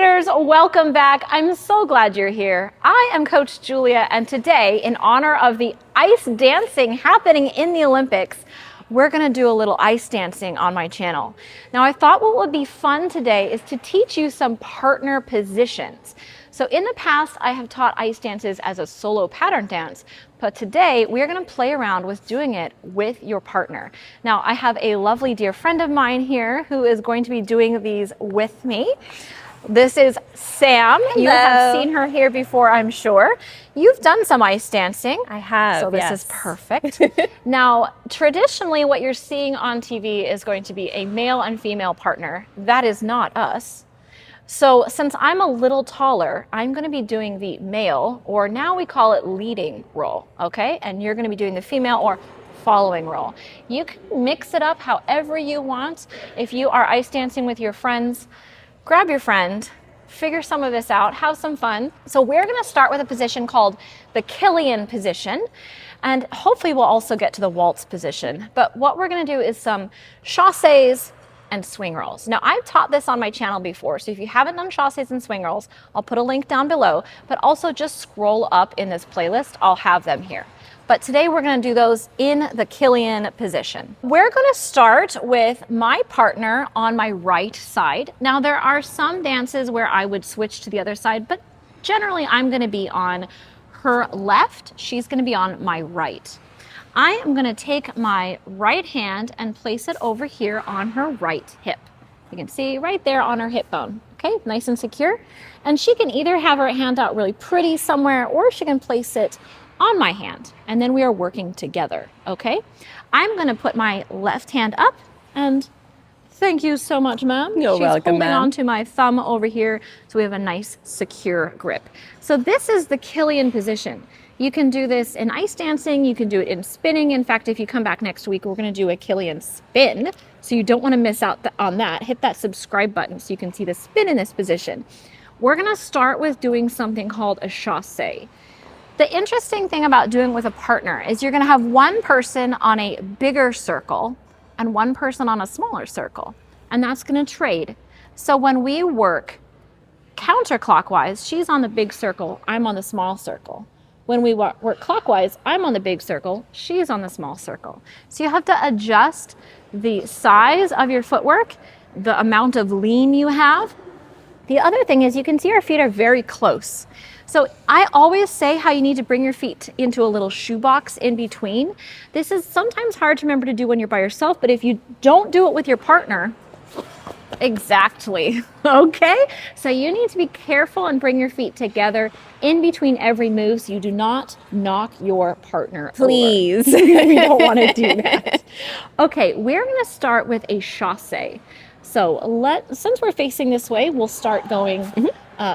skaters, welcome back. I'm so glad you're here. I am Coach Julia, and today, in honor of the ice dancing happening in the Olympics, we're gonna do a little ice dancing on my channel. Now, I thought what would be fun today is to teach you some partner positions. So in the past, I have taught ice dances as a solo pattern dance, but today we're gonna play around with doing it with your partner. Now, I have a lovely dear friend of mine here who is going to be doing these with me. This is Sam. Hello. You have seen her here before, I'm sure. You've done some ice dancing. I have, so this is perfect. Now, traditionally, what you're seeing on TV is going to be a male and female partner. That is not us. So since I'm a little taller, I'm going to be doing the male, or now we call it leading role, okay? And you're going to be doing the female or following role. You can mix it up however you want. If you are ice dancing with your friends, grab your friend, figure some of this out, have some fun. So we're going to start with a position called the Killian position, and hopefully we'll also get to the Waltz position. But what we're going to do is some chasses and swing rolls. Now, I've taught this on my channel before, so if you haven't done chasses and swing rolls, I'll put a link down below, but also just scroll up in this playlist. I'll have them here. But today we're going to do those in the Killian position. We're going to start with my partner on my right side. Now, there are some dances where I would switch to the other side, but generally I'm going to be on her left. She's going to be on my right. I am going to take my right hand and place it over here on her right hip. You can see right there on her hip bone. Okay, nice and secure. And she can either have her hand out really pretty somewhere, or she can place it on my hand, and then we are working together, okay? I'm gonna put my left hand up, and thank you so much, ma'am. You're welcome, holding ma'am. on to my thumb over here, so we have a nice, secure grip. So this is the Killian position. You can do this in ice dancing, you can do it in spinning. In fact, if you come back next week, we're gonna do a Killian spin, so you don't wanna miss out on that. Hit that subscribe button so you can see the spin in this position. We're gonna start with doing something called a chasse. The interesting thing about doing with a partner is you're gonna have one person on a bigger circle and one person on a smaller circle, and that's gonna trade. So when we work counterclockwise, she's on the big circle, I'm on the small circle. When we work clockwise, I'm on the big circle, she's on the small circle. So you have to adjust the size of your footwork, the amount of lean you have. The other thing is you can see our feet are very close. So I always say how you need to bring your feet into a little shoebox in between. This is sometimes hard to remember to do when you're by yourself, but if you don't do it with your partner, exactly, okay? So you need to be careful and bring your feet together in between every move so you do not knock your partner Please. over. We don't want to do that. Okay, we're gonna start with a chasse. So since we're facing this way, we'll start going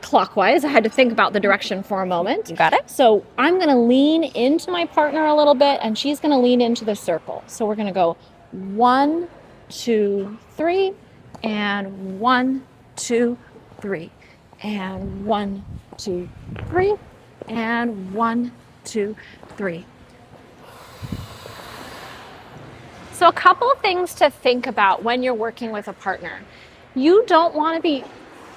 clockwise. I had to think about the direction for a moment. You got it? So I'm gonna lean into my partner a little bit, and she's gonna lean into the circle. So we're gonna go 1, 2, 3, and 1, 2, 3, and 1, 2, 3, and 1, 2, 3. So a couple of things to think about when you're working with a partner. You don't want to be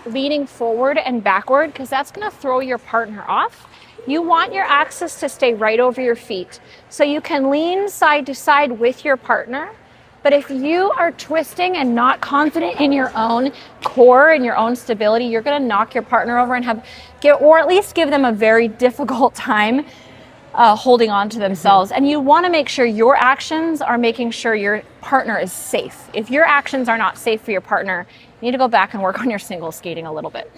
leaning forward and backward because that's going to throw your partner off. You want your axis to stay right over your feet. So you can lean side to side with your partner. But if you are twisting and not confident in your own core and your own stability, you're going to knock your partner over and or at least give them a very difficult time holding on to themselves. And you want to make sure your actions are making sure your partner is safe. If your actions are not safe for your partner, you need to go back and work on your single skating a little bit.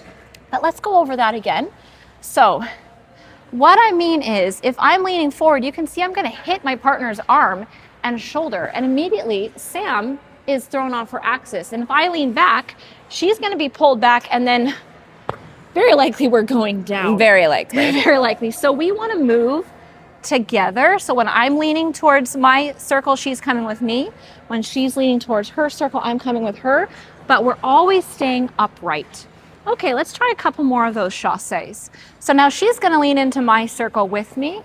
But let's go over that again. So what I mean is, if I'm leaning forward, you can see I'm going to hit my partner's arm and shoulder, and immediately Sam is thrown off her axis. And if I lean back, she's going to be pulled back, and then very likely we're going down. Very likely. Very likely. So we want to move together. So when I'm leaning towards my circle, she's coming with me. When she's leaning towards her circle, I'm coming with her. But we're always staying upright. Okay, let's try a couple more of those chasses. So now she's going to lean into my circle with me.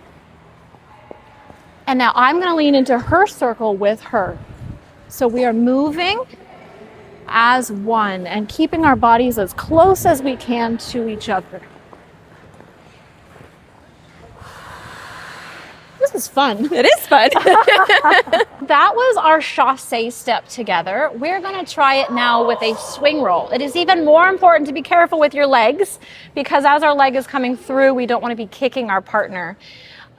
And now I'm going to lean into her circle with her. So we are moving as one and keeping our bodies as close as we can to each other. This is fun. It is fun. That was our chasse step together. We're going to try it now with a swing roll. It is even more important to be careful with your legs because as our leg is coming through, we don't want to be kicking our partner.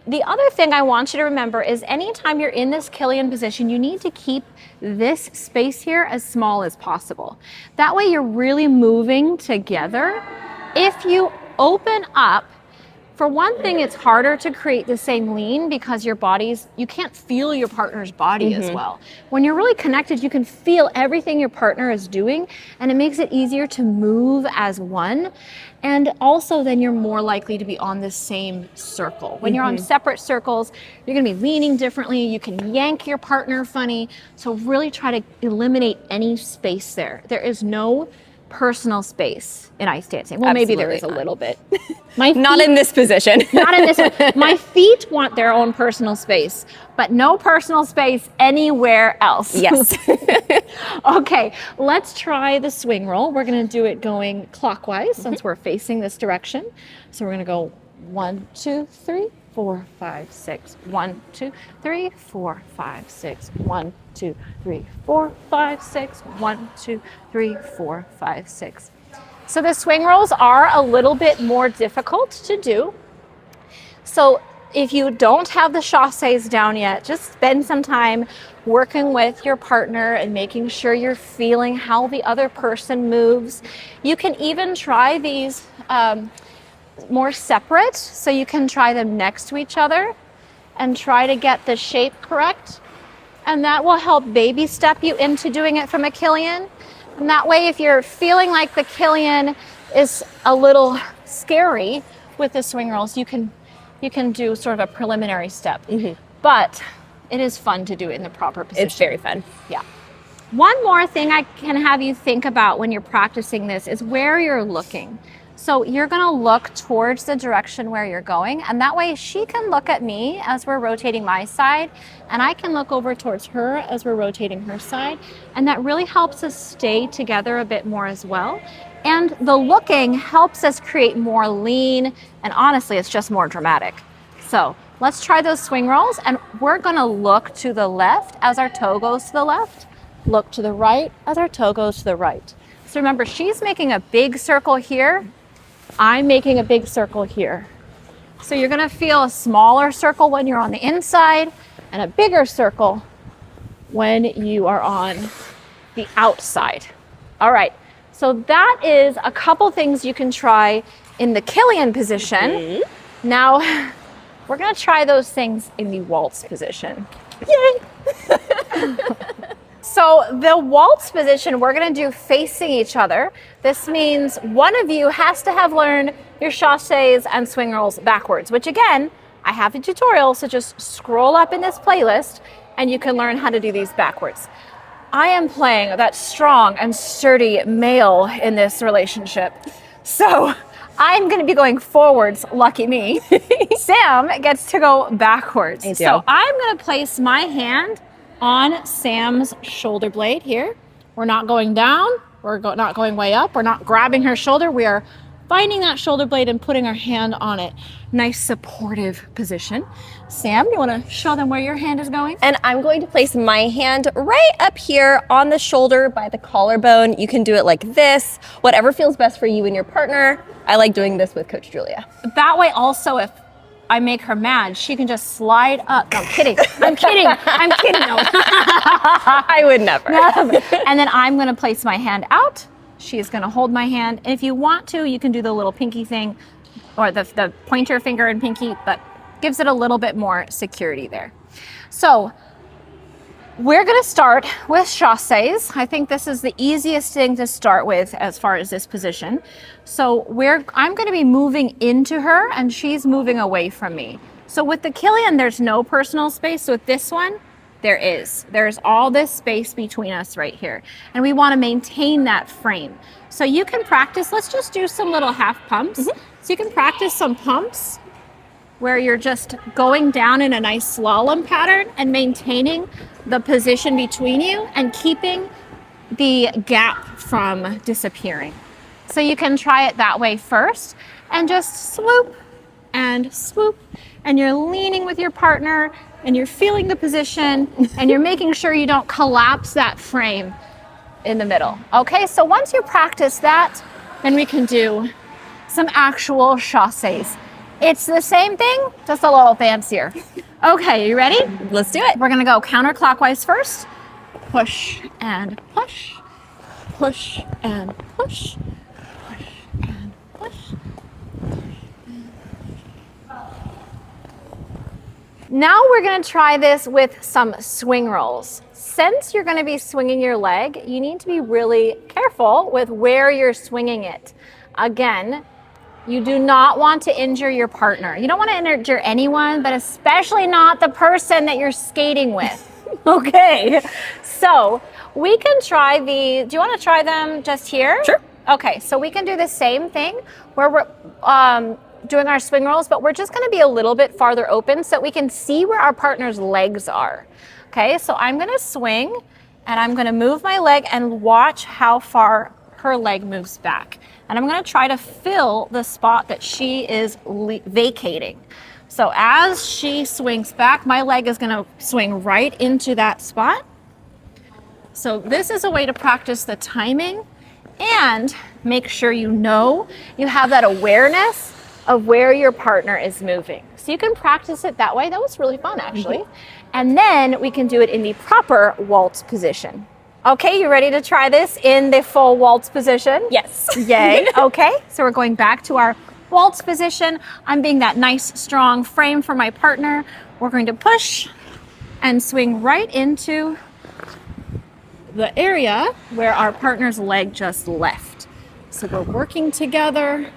The other thing I want you to remember is anytime you're in this Killian position, you need to keep this space here as small as possible. That way you're really moving together. If you open up, for one thing, it's harder to create the same lean because your bodies, you can't feel your partner's body as well. When you're really connected, you can feel everything your partner is doing, and it makes it easier to move as one. And also then you're more likely to be on the same circle. When you're on separate circles, you're gonna be leaning differently. You can yank your partner funny. So really try to eliminate any space there. There is no personal space in ice dancing. Well, maybe there is a little bit. Not in this position. Not in this one. My feet want their own personal space, but no personal space anywhere else. Yes. Okay, let's try the swing roll. We're going to do it going clockwise since we're facing this direction. So we're going to go 1, 2, 3, 4, 5, 6. 1, 2, 3, 4, 5, 6. 1, 2, 3, 4, 5, 6. 1, 2, 3, 4, 5, 6. So the swing rolls are a little bit more difficult to do. So if you don't have the chasses down yet, just spend some time working with your partner and making sure you're feeling how the other person moves. You can even try these more separate, so you can try them next to each other and try to get the shape correct. And that will help baby step you into doing it from a Killian. And that way, if you're feeling like the Killian is a little scary with the swing rolls, you can do sort of a preliminary step. But it is fun to do it in the proper position. It's very fun. Yeah. One more thing I can have you think about when you're practicing this is where you're looking. So you're going to look towards the direction where you're going, and that way she can look at me as we're rotating my side, and I can look over towards her as we're rotating her side, and that really helps us stay together a bit more as well. And the looking helps us create more lean, and honestly, it's just more dramatic. So let's try those swing rolls, and we're going to look to the left as our toe goes to the left, look to the right as our toe goes to the right. So remember, she's making a big circle here. I'm making a big circle here. So you're gonna feel a smaller circle when you're on the inside and a bigger circle when you are on the outside. All right, so that is a couple things you can try in the Killian position. Now, we're gonna try those things in the Waltz position. Yay! So the Waltz position, we're gonna do facing each other. This means one of you has to have learned your chasses and swing rolls backwards, which again, I have a tutorial, so just scroll up in this playlist and you can learn how to do these backwards. I am playing that strong and sturdy male in this relationship. So I'm gonna be going forwards, lucky me. Sam gets to go backwards. So I'm gonna place my hand on Sam's shoulder blade here. We're not going down, we're not going way up, we're not grabbing her shoulder, we are finding that shoulder blade and putting our hand on it. Nice supportive position. Sam, you wanna show them where your hand is going? And I'm going to place my hand right up here on the shoulder by the collarbone. You can do it like this, whatever feels best for you and your partner. I like doing this with Coach Julia. That way also, if I make her mad, she can just slide up. No, I'm kidding. I'm kidding. I'm kidding. No. I would never. And then I'm going to place my hand out. She's going to hold my hand. And if you want to, you can do the little pinky thing or the pointer finger and pinky, but gives it a little bit more security there. So we're going to start with chasses. I think this is the easiest thing to start with as far as this position. So I'm going to be moving into her and she's moving away from me. So with the Killian, there's no personal space. So with this one, there is. There's all this space between us right here. And we want to maintain that frame. So you can practice, let's just do some little half pumps. So you can practice some pumps where you're just going down in a nice slalom pattern and maintaining the position between you and keeping the gap from disappearing. So you can try it that way first and just swoop, and you're leaning with your partner and you're feeling the position and you're making sure you don't collapse that frame in the middle. Okay, so once you practice that, then we can do some actual chasses. It's the same thing, just a little fancier. Okay, you ready? Let's do it. We're gonna go counterclockwise first. Push and push, push and push, push and push. Now we're gonna try this with some swing rolls. Since you're gonna be swinging your leg, you need to be really careful with where you're swinging it. Again, you do not want to injure your partner. You don't want to injure anyone, but especially not the person that you're skating with. Okay, so we can try do you want to try them just here? Sure. Okay, so we can do the same thing where we're doing our swing rolls, but we're just going to be a little bit farther open so we can see where our partner's legs are. Okay, so I'm going to swing and I'm going to move my leg and watch how far her leg moves back. And I'm going to try to fill the spot that she is vacating. So as she swings back, my leg is going to swing right into that spot. So this is a way to practice the timing and make sure you have that awareness of where your partner is moving. So you can practice it that way. That was really fun, actually. Mm-hmm. And then we can do it in the proper waltz position. Okay, you ready to try this in the full waltz position? Yes. Yay. Okay, so we're going back to our waltz position. I'm being that nice, strong frame for my partner. We're going to push and swing right into the area where our partner's leg just left. So we're working together.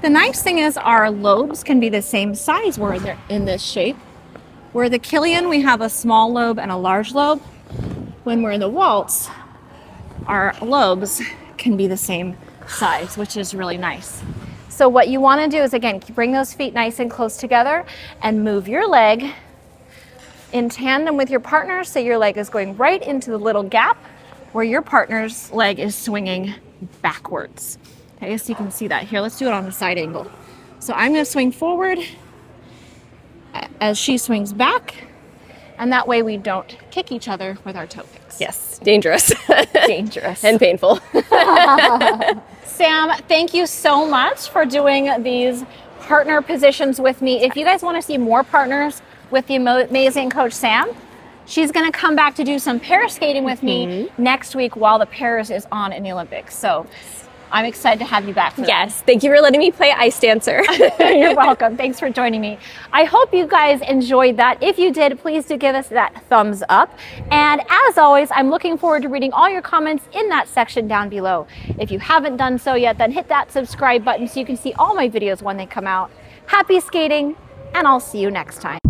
The nice thing is our lobes can be the same size. We're in this shape. Where the Killian, we have a small lobe and a large lobe. When we're in the waltz, our lobes can be the same size, which is really nice. So what you want to do is, again, bring those feet nice and close together and move your leg in tandem with your partner, so your leg is going right into the little gap where your partner's leg is swinging backwards. Okay, so you can see that here. Let's do it on the side angle. So I'm going to swing forward as she swings back. And that way we don't kick each other with our toe kicks. Yes, dangerous. Dangerous. And painful. Sam, thank you so much for doing these partner positions with me. If you guys want to see more partners with the amazing Coach Sam, she's going to come back to do some pair skating with me next week while the pairs is on in the Olympics. So I'm excited to have you back for that. Yes, thank you for letting me play ice dancer. You're welcome. Thanks for joining me. I hope you guys enjoyed that. If you did, please do give us that thumbs up. And as always, I'm looking forward to reading all your comments in that section down below. If you haven't done so yet, then hit that subscribe button so you can see all my videos when they come out. Happy skating, and I'll see you next time.